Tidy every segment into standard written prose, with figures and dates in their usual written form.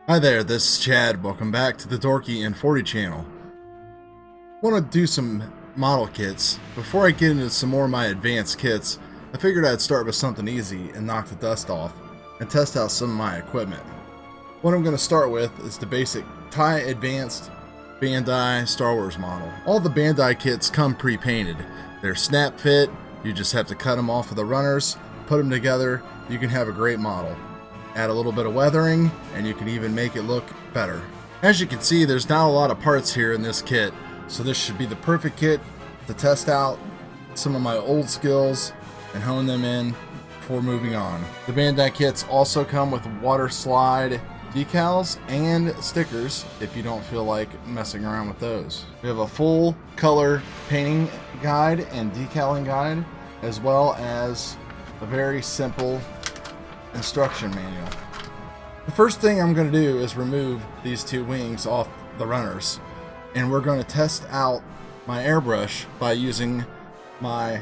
Hi there, this is Chad. Welcome back to the Dorky and 40 channel. I want to do some model kits. Before I get into some more of my advanced kits, I figured I'd start with something easy and knock the dust off and test out some of my equipment. What I'm going to start with is the basic TIE Advanced Bandai Star Wars model. All the Bandai kits come pre-painted. They're snap fit, you just have to cut them off of the runners, put them together, you can have a great model. Add a little bit of weathering, and you can even make it look better. As you can see, there's not a lot of parts here in this kit, so this should be the perfect kit to test out some of my old skills and hone them in before moving on. The Bandai kits also come with water slide decals and stickers if you don't feel like messing around with those. We have a full color painting guide and decaling guide, as well as a very simple instruction manual. The first thing I'm going to do is remove these two wings off the runners, and we're going to test out my airbrush by using my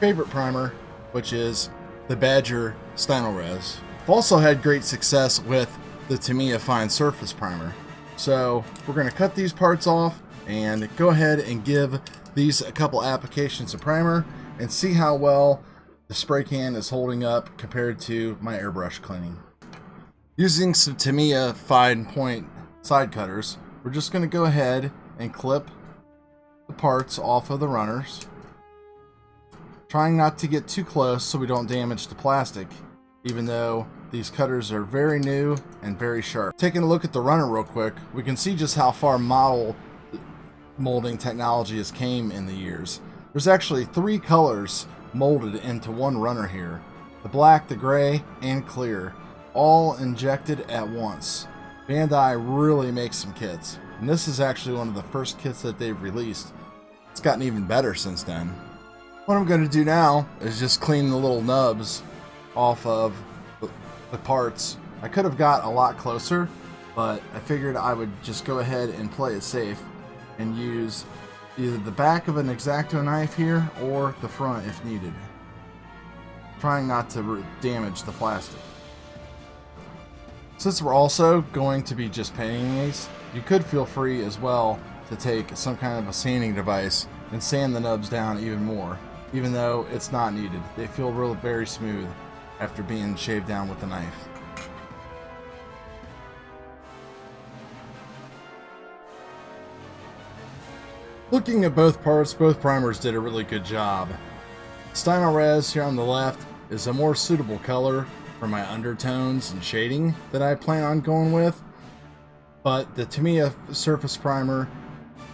favorite primer, which is the Badger Stynylrez. I've also had great success with the TAMIYA Fine Surface Primer. So we're going to cut these parts off and go ahead and give these a couple applications of primer and see how well the spray can is holding up compared to my airbrush cleaning. Using some TAMIYA fine point side cutters, we're just going to go ahead and clip the parts off of the runners, trying not to get too close so we don't damage the plastic, even though these cutters are very new and very sharp. Taking a look at the runner real quick, we can see just how far model molding technology has came in the years. There's actually 3 colors molded into one runner here: the black, the gray, and clear, all injected at once. Bandai really makes some kits, and this is actually one of the first kits that they've released. It's gotten even better since then. What I'm going to do now is just clean the little nubs off of the parts. I could have got a lot closer, but I figured I would just go ahead and play it safe and use either the back of an X-Acto knife here or the front if needed, trying not to damage the plastic. Since we're also going to be just painting these, you could feel free as well to take some kind of a sanding device and sand the nubs down even more, even though it's not needed. They feel very smooth after being shaved down with a knife. Looking at both parts, both primers did a really good job. Stynylrez here on the left is a more suitable color for my undertones and shading that I plan on going with, but the TAMIYA surface primer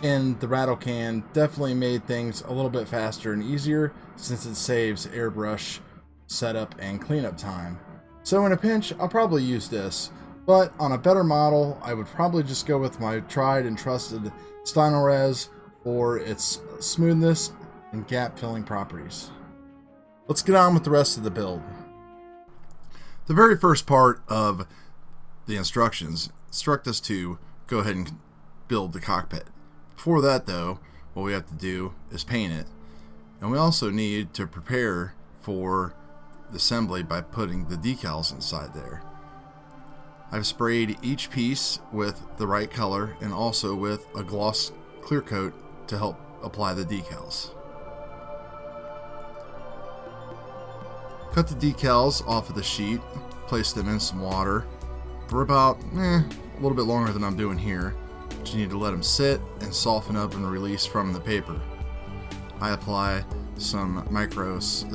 in the rattle can definitely made things a little bit faster and easier since it saves airbrush setup and cleanup time. So in a pinch, I'll probably use this, but on a better model, I would probably just go with my tried and trusted Stynylrez for its smoothness and gap filling properties. Let's get on with the rest of the build. The very first part of the instructions instruct us to go ahead and build the cockpit. Before that though, what we have to do is paint it, and we also need to prepare for the assembly by putting the decals inside there. I've sprayed each piece with the right color and also with a gloss clear coat to help apply the decals. Cut the decals off of the sheet, place them in some water for about a little bit longer than I'm doing here. Just need to let them sit and soften up and release from the paper. I apply some micros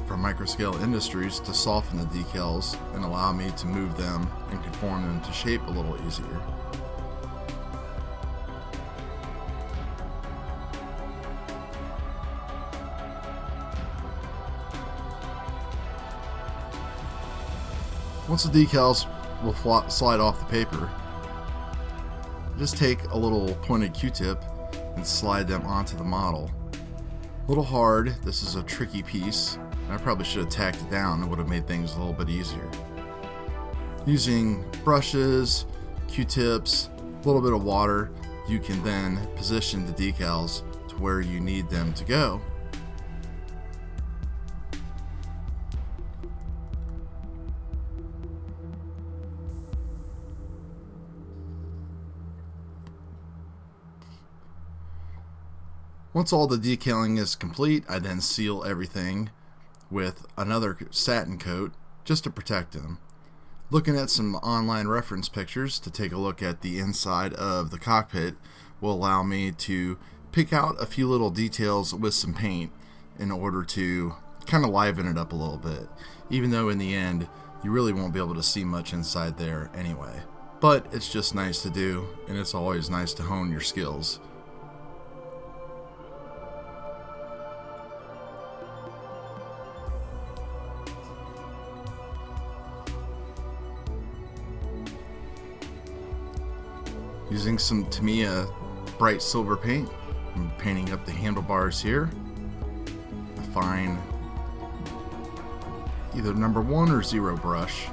from Microscale Industries to soften the decals and allow me to move them and conform them to shape a little easier. Once the decals will slide off the paper, just take a little pointed Q-tip and slide them onto the model. A little hard, this is a tricky piece. I probably should have tacked it down, it would have made things a little bit easier. Using brushes, Q-tips, a little bit of water, you can then position the decals to where you need them to go. Once all the decaling is complete, I then seal everything with another satin coat just to protect them. Looking at some online reference pictures to take a look at the inside of the cockpit will allow me to pick out a few little details with some paint in order to kind of liven it up a little bit, even though in the end you really won't be able to see much inside there anyway. But it's just nice to do, and it's always nice to hone your skills. Using some TAMIYA bright silver paint, I'm painting up the handlebars here. A fine either number 1 or 0 brush.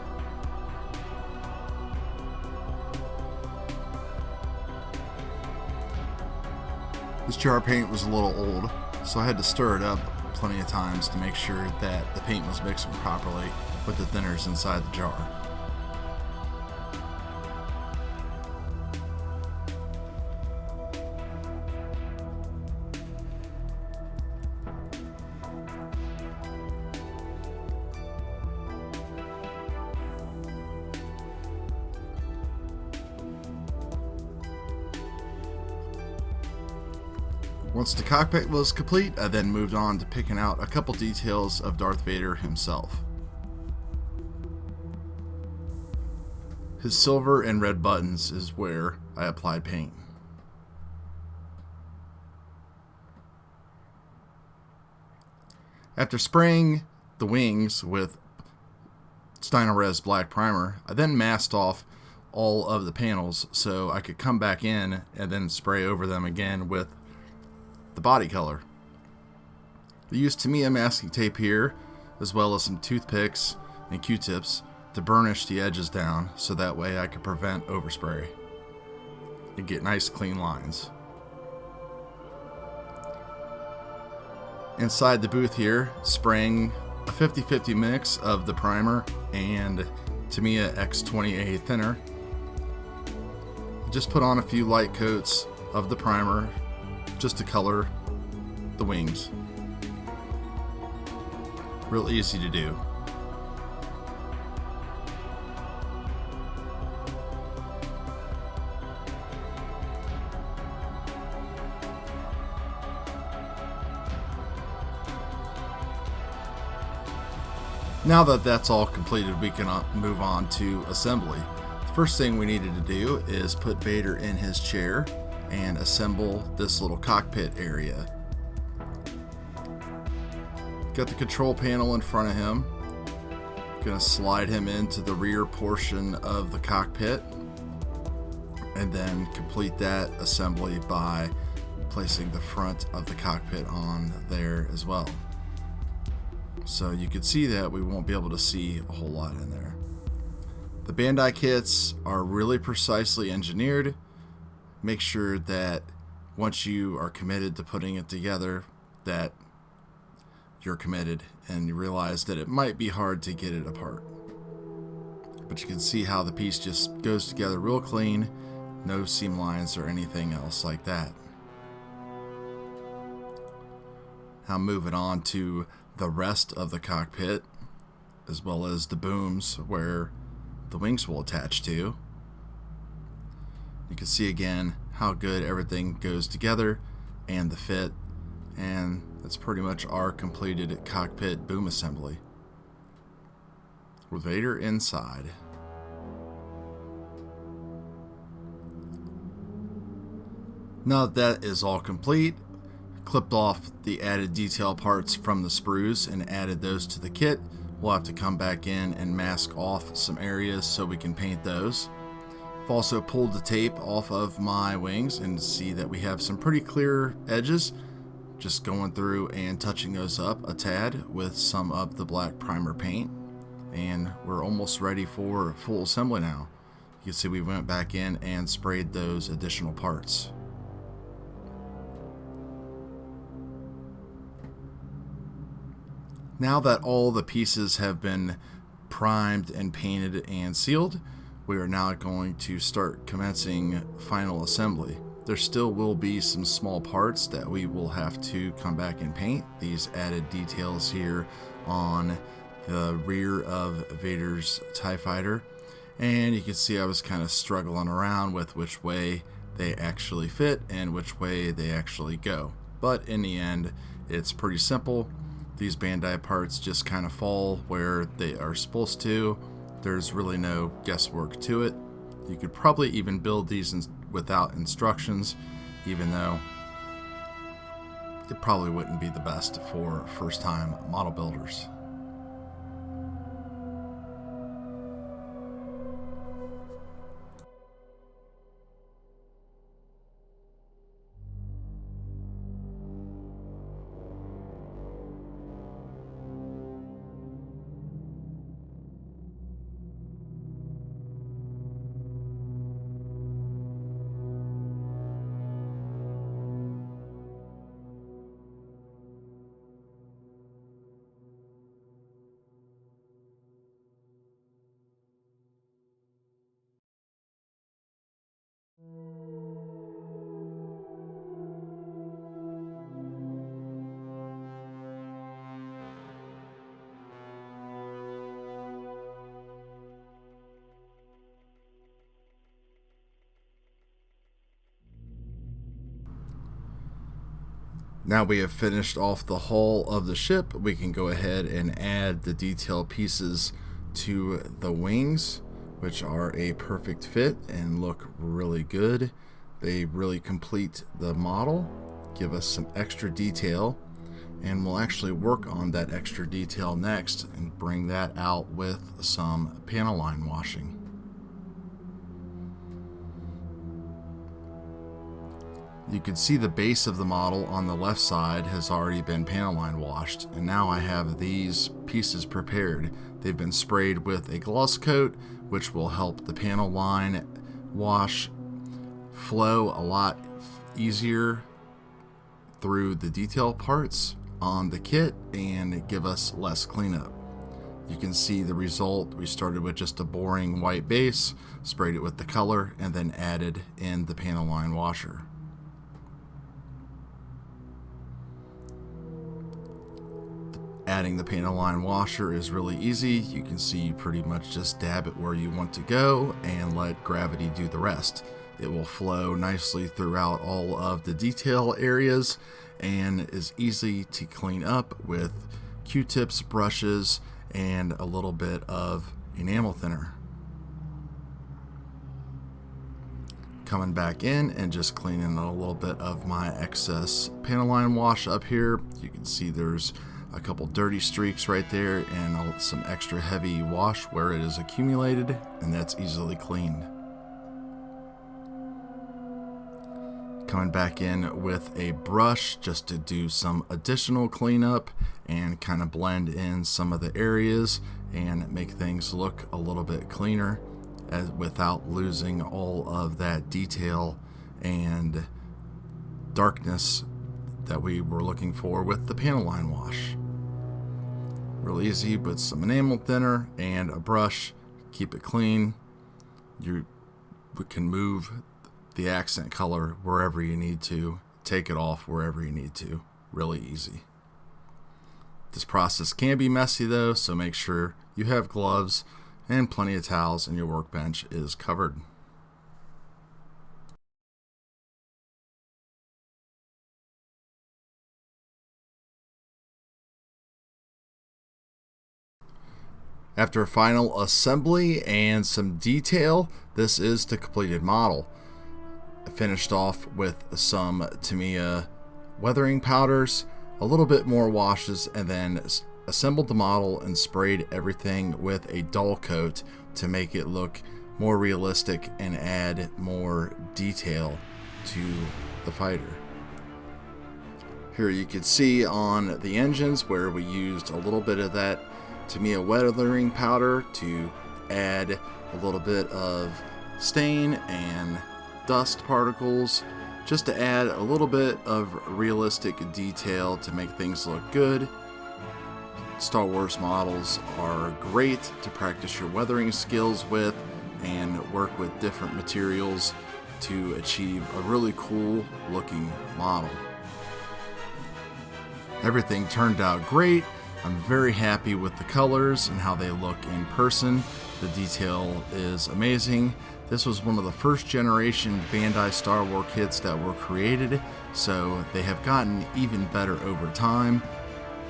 This jar of paint was a little old, so I had to stir it up plenty of times to make sure that the paint was mixing properly with the thinners inside the jar. Once the cockpit was complete, I then moved on to picking out a couple details of Darth Vader himself. His silver and red buttons is where I applied paint. After spraying the wings with Stynylrez black primer, I then masked off all of the panels so I could come back in and then spray over them again with the body color. I used TAMIYA masking tape here, as well as some toothpicks and Q-tips to burnish the edges down so that way I could prevent overspray and get nice clean lines. Inside the booth here, spraying a 50-50 mix of the primer and TAMIYA X20A thinner. Just put on a few light coats of the primer just to color the wings. Real easy to do. Now that that's all completed, we can move on to assembly. The first thing we needed to do is put Vader in his chair and assemble this little cockpit area. Got the control panel in front of him. Gonna slide him into the rear portion of the cockpit and then complete that assembly by placing the front of the cockpit on there as well. So you can see that we won't be able to see a whole lot in there. The Bandai kits are really precisely engineered. Make sure that once you are committed to putting it together that you're committed and you realize that it might be hard to get it apart. But you can see how the piece just goes together real clean, no seam lines or anything else like that. Now moving on to the rest of the cockpit, as well as the booms where the wings will attach to. You can see again how good everything goes together and the fit, and that's pretty much our completed cockpit boom assembly with Vader inside. Now that that is all complete, clipped off the added detail parts from the sprues and added those to the kit. We'll have to come back in and mask off some areas so we can paint those. I've also pulled the tape off of my wings and see that we have some pretty clear edges. Just going through and touching those up a tad with some of the black primer paint, and we're almost ready for full assembly now. You can see we went back in and sprayed those additional parts. Now that all the pieces have been primed and painted and sealed, we are now going to start commencing final assembly. There still will be some small parts that we will have to come back and paint. These added details here on the rear of Vader's TIE Fighter. And you can see I was kind of struggling around with which way they actually fit and which way they actually go. But in the end, it's pretty simple. These Bandai parts just kind of fall where they are supposed to. There's really no guesswork to it. You could probably even build these without instructions, even though it probably wouldn't be the best for first-time model builders. Now we have finished off the hull of the ship, we can go ahead and add the detail pieces to the wings, which are a perfect fit and look really good. They really complete the model, give us some extra detail, and we'll actually work on that extra detail next and bring that out with some panel line washing. You can see the base of the model on the left side has already been panel line washed, and now I have these pieces prepared. They've been sprayed with a gloss coat, which will help the panel line wash flow a lot easier through the detail parts on the kit and give us less cleanup. You can see the result. We started with just a boring white base, sprayed it with the color, and then added in the panel line washer. Adding the panel line washer is really easy. You can see you pretty much just dab it where you want to go and let gravity do the rest. It will flow nicely throughout all of the detail areas and is easy to clean up with Q-tips, brushes, and a little bit of enamel thinner. Coming back in and just cleaning a little bit of my excess panel line wash up here. You can see there's a couple dirty streaks right there and some extra heavy wash where it is accumulated, and that's easily cleaned. Coming back in with a brush just to do some additional cleanup and kind of blend in some of the areas and make things look a little bit cleaner without losing all of that detail and darkness that we were looking for with the panel line wash. Real easy with some enamel thinner and a brush, keep it clean. We can move the accent color wherever you need to, take it off wherever you need to. Really easy. This process can be messy though, so make sure you have gloves and plenty of towels and your workbench is covered. After a final assembly and some detail, this is the completed model. I finished off with some TAMIYA weathering powders, a little bit more washes, and then assembled the model and sprayed everything with a dull coat to make it look more realistic and add more detail to the fighter. Here you can see on the engines where we used a little bit of that TAMIYA weathering powder to add a little bit of stain and dust particles, just to add a little bit of realistic detail to make things look good. Star Wars models are great to practice your weathering skills with and work with different materials to achieve a really cool looking model. Everything turned out great. I'm very happy with the colors and how they look in person. The detail is amazing. This was one of the first generation Bandai Star Wars kits that were created, so they have gotten even better over time.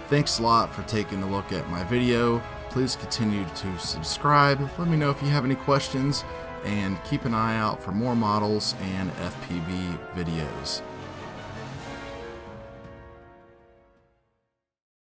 Thanks a lot for taking a look at my video. Please continue to subscribe. Let me know if you have any questions, and keep an eye out for more models and FPV videos.